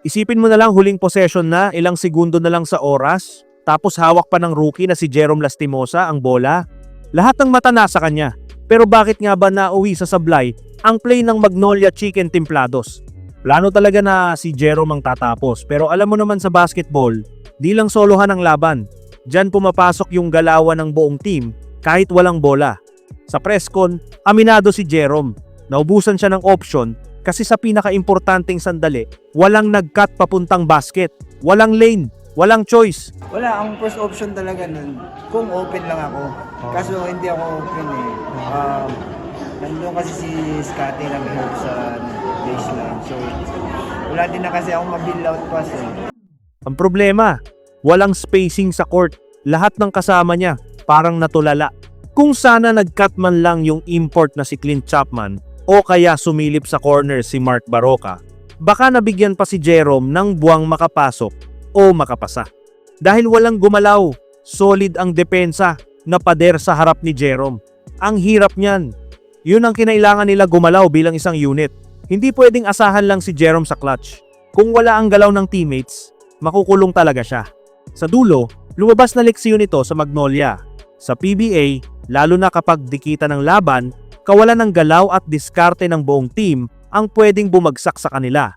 Isipin mo na lang huling possession na, ilang segundo na lang sa oras, tapos hawak pa ng rookie na si Jerome Lastimosa ang bola. Lahat ng mata nasa kanya. Pero bakit nga ba nauwi sa sablay ang play ng Magnolia Chicken Templados? Plano talaga na si Jerome ang tatapos, pero alam mo naman sa basketball, di lang solohan ang laban. Diyan pumapasok yung galawan ng buong team kahit walang bola. Sa press con, aminado si Jerome. Naubusan siya ng option kasi sa pinaka-importanting sandali, walang nag-cut papuntang basket, walang lane, walang choice. Wala, ang first option talaga nun, kung open lang ako. Kaso hindi ako open eh. Nandun kasi si Scotty nag-help sa baseline. So, wala din na kasi akong mabill out pass eh. Ang problema, walang spacing sa court. Lahat ng kasama niya, parang natulala. Kung sana nag-cut man lang yung import na si Clint Chapman, o kaya sumilip sa corner si Mark Baroka, baka nabigyan pa si Jerome ng buwang makapasok o makapasa. Dahil walang gumalaw, solid ang depensa na pader sa harap ni Jerome. Ang hirap niyan. Yun ang kinailangan nila gumalaw bilang isang unit. Hindi pwedeng asahan lang si Jerome sa clutch. Kung wala ang galaw ng teammates, makukulong talaga siya. Sa dulo, lumabas na leksyon ito sa Magnolia. Sa PBA, lalo na kapag dikita ng laban, kawalan ng galaw at diskarte ng buong team ang pwedeng bumagsak sa kanila.